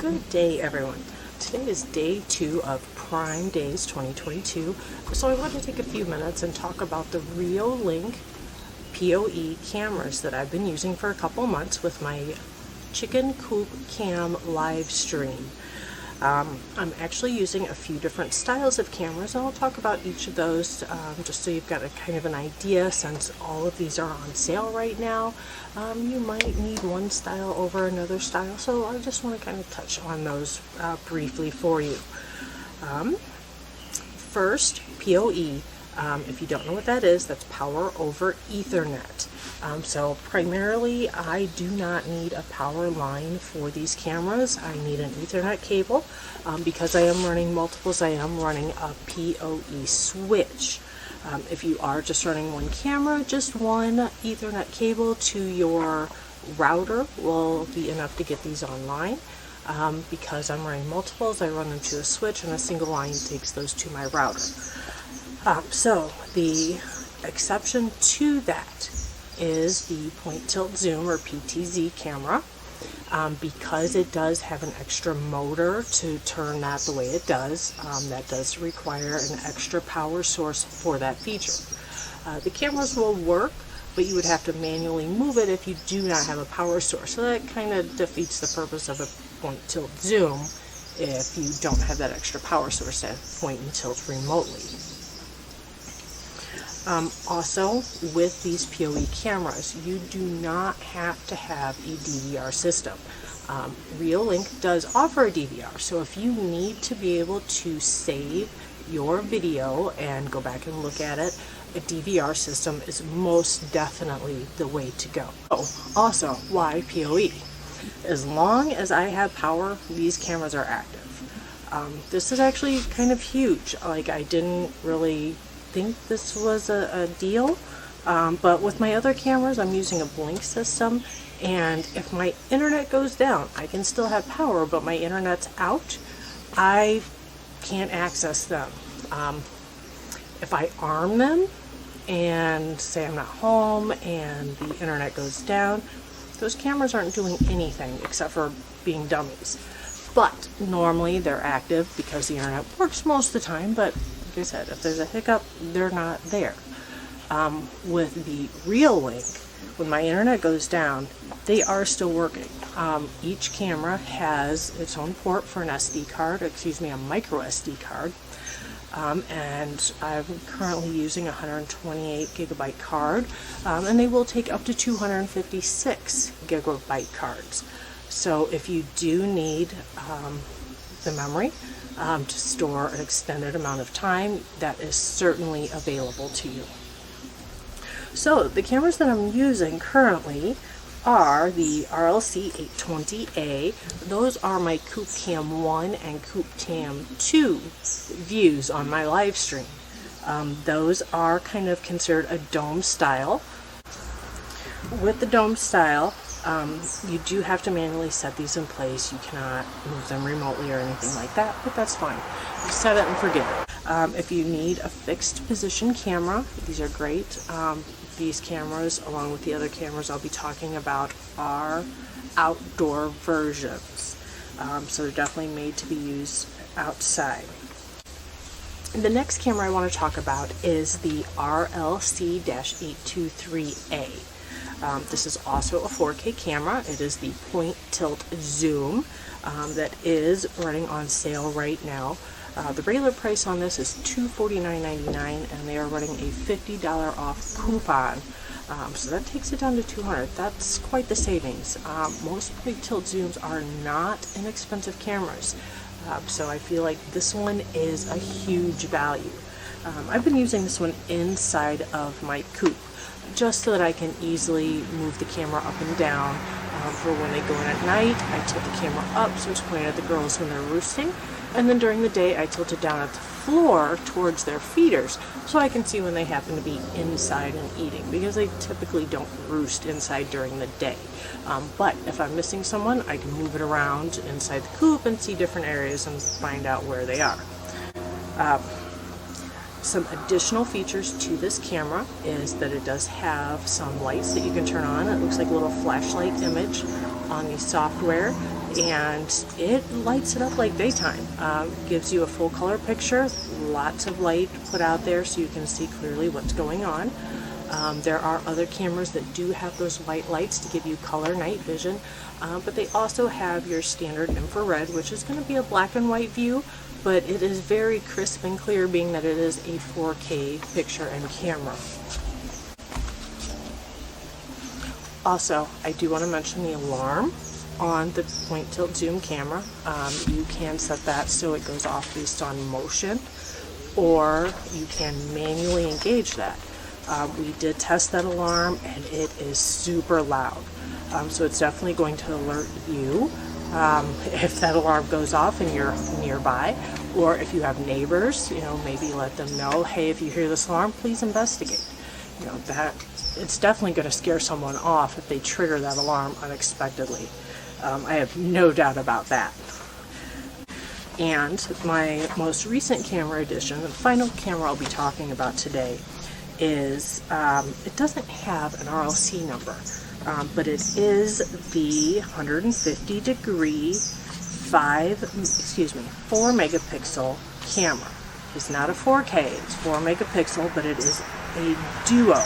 Good day, everyone. Today is day 2 of Prime Days 2022, so I want to take a few minutes and talk about the Reolink PoE cameras that I've been using for a couple months with my Chicken Coop Cam live stream. I'm actually using a few different styles of cameras, and I'll talk about each of those just so you've got a kind of an idea. Since all of these are on sale right now, you might need one style over another style, so I just want to kind of touch on those briefly for you. First, PoE. If you don't know what that is, that's power over Ethernet. So primarily I do not need a power line for these cameras. I need an Ethernet cable. Because I am running multiples, I am running a PoE switch. If you are just running one camera, just one Ethernet cable to your router will be enough to get these online. Because I'm running multiples, I run them to a switch, and a single line takes those to my router. So the exception to that is the point tilt zoom or PTZ camera, because it does have an extra motor to turn that the way it does. That does require an extra power source for that feature. The cameras will work, but you would have to manually move it if you do not have a power source. So that kind of defeats the purpose of a point tilt zoom if you don't have that extra power source to point and tilt remotely. Also, with these PoE cameras, you do not have to have a DVR system. Reolink does offer a DVR, so if you need to be able to save your video and go back and look at it, a DVR system is most definitely the way to go. Also, why PoE? As long as I have power, these cameras are active. This is actually kind of huge. Like, I didn't really think this was a deal, but with my other cameras I'm using a blink system, and if my internet goes down, I can still have power, but my internet's out, I can't access them. If I arm them and say I'm not home and the internet goes down, those cameras aren't doing anything except for being dummies. But normally they're active because the internet works most of the time, but like I said, if there's a hiccup, they're not there. With the Reolink, when my internet goes down, they are still working. Each camera has its own port for an SD card, a micro SD card. And I'm currently using a 128 gigabyte card, and they will take up to 256 gigabyte cards. So if you do need the memory to store an extended amount of time, that is certainly available to you. So the cameras that I'm using currently are the RLC-823A. Those are my Coop Cam 1 and Coop Cam 2 views on my live stream. Those are kind of considered a dome style. With the dome style, you do have to manually set these in place. You cannot move them remotely or anything like that, but that's fine. You set it and forget it. If you need a fixed position camera, these are great. These cameras, along with the other cameras I'll be talking about, are outdoor versions. So they're definitely made to be used outside. The next camera I want to talk about is the RLC-823A. This is also a 4K camera. It is the point tilt zoom that is running on sale right now. The regular price on this is $249.99, and they are running a $50 off coupon. So that takes it down to $200. That's quite the savings. Most point tilt zooms are not inexpensive cameras, so I feel like this one is a huge value. I've been using this one inside of my coop, just so that I can easily move the camera up and down. For when they go in at night, I tilt the camera up so it's pointed at the girls when they're roosting, and then during the day I tilt it down at the floor towards their feeders so I can see when they happen to be inside and eating, because they typically don't roost inside during the day. But if I'm missing someone, I can move it around inside the coop and see different areas and find out where they are. Some additional features to this camera is that it does have some lights that you can turn on. It looks like a little flashlight image on the software. and it lights it up like daytime. Gives you a full color picture, lots of light put out there so you can see clearly what's going on. There are other cameras that do have those white lights to give you color night vision, but they also have your standard infrared, which is going to be a black and white view, but it is very crisp and clear, being that it is a 4K picture and camera. Also, I do want to mention the alarm on the point tilt zoom camera. You can set that so it goes off based on motion, or you can manually engage that. We did test that alarm and it is super loud. So it's definitely going to alert you if that alarm goes off and you're nearby, or if you have neighbors, maybe let them know, hey, if you hear this alarm, please investigate. That it's definitely going to scare someone off if they trigger that alarm unexpectedly. I have no doubt about that. And my most recent camera edition, the final camera I'll be talking about today, is it doesn't have an RLC number, but it is the 150 degree 4 megapixel camera. It's not a 4K, it's 4 megapixel, but it is a Duo.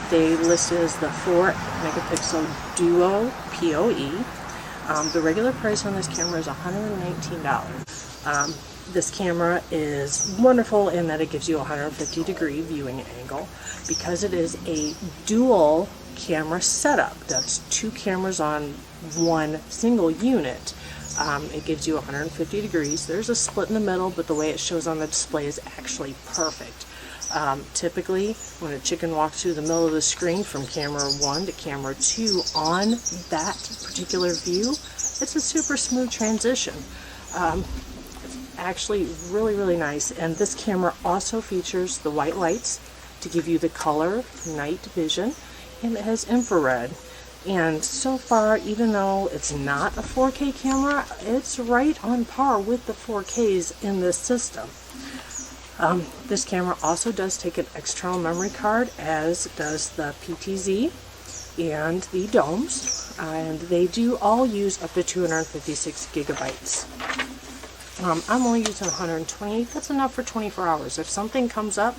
They list it as the 4 megapixel Duo PoE. The regular price on this camera is $119. This camera is wonderful in that it gives you a 150 degree viewing angle. Because it is a dual camera setup, that's two cameras on one single unit, it gives you 150 degrees. There's a split in the middle, but the way it shows on the display is actually perfect. Typically, when a chicken walks through the middle of the screen from camera 1 to camera 2 on that particular view, it's a super smooth transition. Actually really, really nice. And this camera also features the white lights to give you the color night vision, and it has infrared. And so far, even though it's not a 4K camera, it's right on par with the 4Ks in this system. This camera also does take an external memory card, as does the PTZ and the domes, and they do all use up to 256 gigabytes. I'm only using 120. That's enough for 24 hours. If something comes up,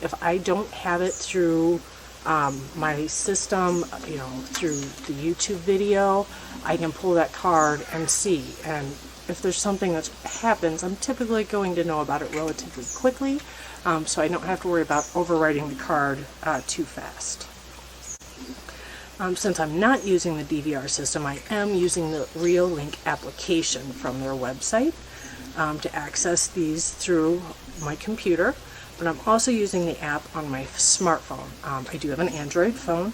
if I don't have it through my system, through the YouTube video, I can pull that card and see. And if there's something that happens, I'm typically going to know about it relatively quickly, so I don't have to worry about overwriting the card too fast. Since I'm not using the DVR system, I am using the Reolink application from their website to access these through my computer, but I'm also using the app on my smartphone. I do have an Android phone.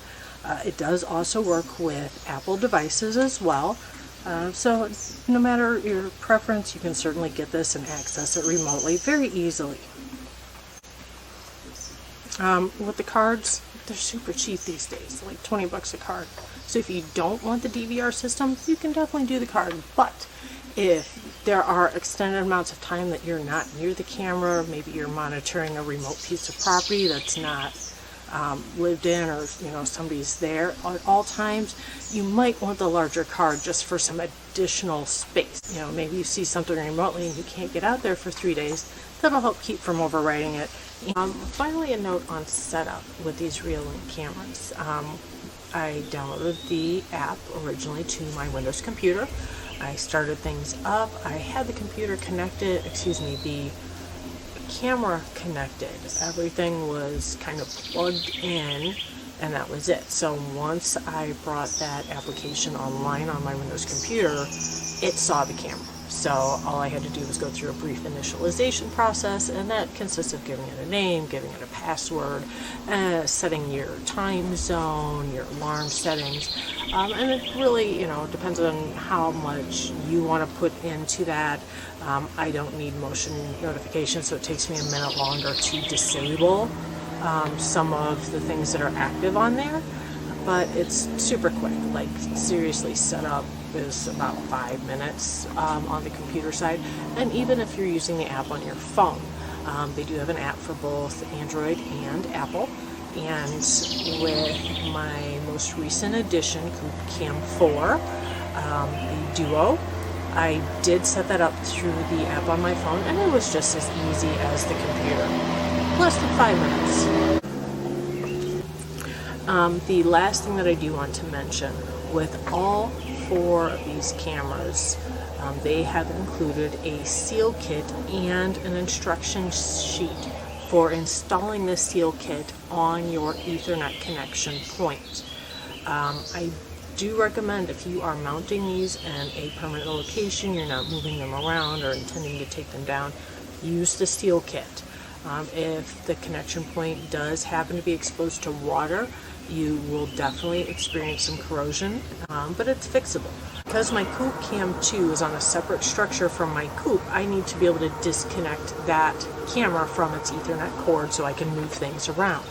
It does also work with Apple devices as well, so no matter your preference, you can certainly get this and access it remotely very easily. With the cards, they're super cheap these days, like 20 bucks a card. So if you don't want the DVR system, you can definitely do the card. But if there are extended amounts of time that you're not near the camera, maybe you're monitoring a remote piece of property that's not lived in, or somebody's there at all times, you might want the larger card just for some additional space. Maybe you see something remotely and you can't get out there for 3 days. That'll help keep from overwriting it. Finally, a note on setup with these Reolink cameras. I downloaded the app originally to my Windows computer. I started things up. I had the computer connected, the camera connected. Everything was kind of plugged in, and that was it. So once I brought that application online on my Windows computer, it saw the camera. So all I had to do was go through a brief initialization process, and that consists of giving it a name, giving it a password, setting your time zone, your alarm settings, and it really, depends on how much you want to put into that. I don't need motion notifications, so it takes me a minute longer to disable some of the things that are active on there, but it's super quick. Like, seriously, setup is about 5 minutes on the computer side. And even if you're using the app on your phone, they do have an app for both Android and Apple. And with my most recent edition, Coop Cam 4, the Duo. I did set that up through the app on my phone, and it was just as easy as the computer. Less than 5 minutes. The last thing that I do want to mention, with all 4 of these cameras, they have included a seal kit and an instruction sheet for installing the seal kit on your Ethernet connection point. I do recommend, if you are mounting these in a permanent location, you're not moving them around or intending to take them down, use the seal kit. If the connection point does happen to be exposed to water, you will definitely experience some corrosion, but it's fixable. Because my Coop Cam 2 is on a separate structure from my Coop, I need to be able to disconnect that camera from its Ethernet cord so I can move things around.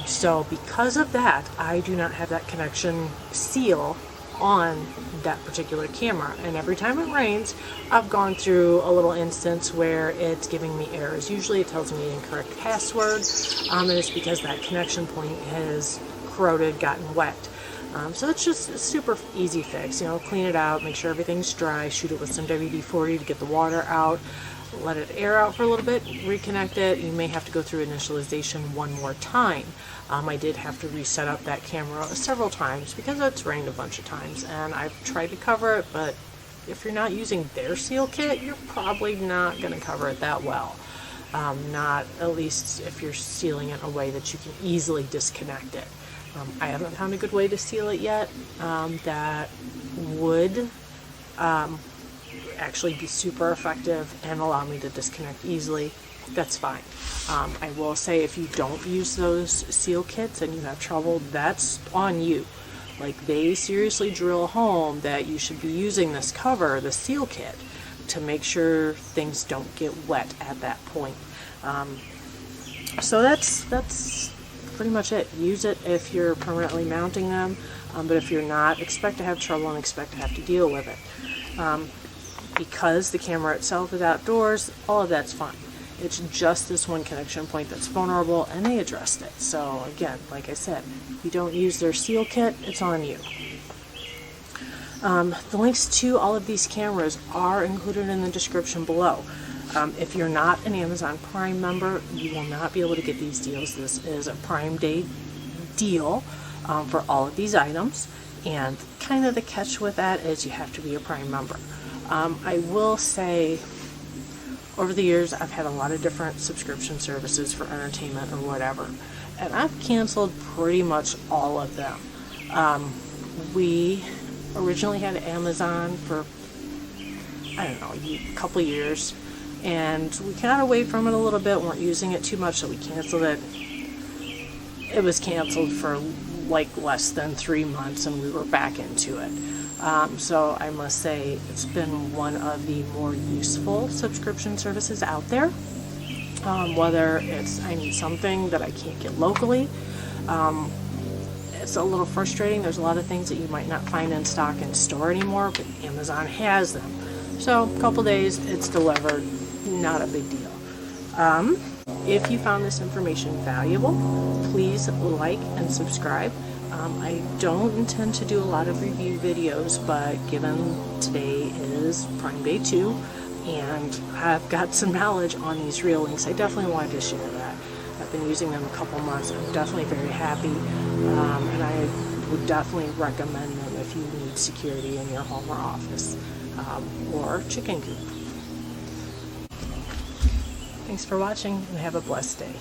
So because of that, I do not have that connection seal on that particular camera, and every time it rains, I've gone through a little instance where it's giving me errors. Usually it tells me incorrect password, and it's because that connection point has corroded, gotten wet. So it's just a super easy fix. Clean it out, make sure everything's dry, shoot it with some WD-40 to get the water out, let it air out for a little bit, reconnect it. You may have to go through initialization one more time. I did have to reset up that camera several times because it's rained a bunch of times, and I've tried to cover it, but if you're not using their seal kit, you're probably not going to cover it that well. Not at least if you're sealing it in a way that you can easily disconnect it. I haven't found a good way to seal it yet that would actually be super effective and allow me to disconnect easily. That's fine. I will say, if you don't use those seal kits and you have trouble, that's on you. Like, they seriously drill home that you should be using this cover, the seal kit, to make sure things don't get wet at that point. So that's pretty much it. Use it if you're permanently mounting them, but if you're not, expect to have trouble and expect to have to deal with it. Because the camera itself is outdoors, all of that's fine. It's just this one connection point that's vulnerable, and they addressed it. So again, like I said, if you don't use their seal kit, it's on you. The links to all of these cameras are included in the description below. If you're not an Amazon Prime member, you will not be able to get these deals. This is a Prime Day deal for all of these items, and kind of the catch with that is you have to be a Prime member. I will say, over the years, I've had a lot of different subscription services for entertainment or whatever, and I've canceled pretty much all of them. We originally had Amazon for, I don't know, a couple years, and we got away from it a little bit, weren't using it too much, so we canceled it. It was canceled for like less than 3 months, and we were back into it. So I must say, it's been one of the more useful subscription services out there. Whether it's I need something that I can't get locally, it's a little frustrating. There's a lot of things that you might not find in stock in store anymore, but Amazon has them. So a couple days, it's delivered, not a big deal. If you found this information valuable, please like and subscribe. I don't intend to do a lot of review videos, but given today is Prime Day 2 and I've got some knowledge on these Reolinks, I definitely wanted to share that. I've been using them a couple months. I'm definitely very happy, and I would definitely recommend them if you need security in your home or office, or Chicken Coop. Thanks for watching, and have a blessed day.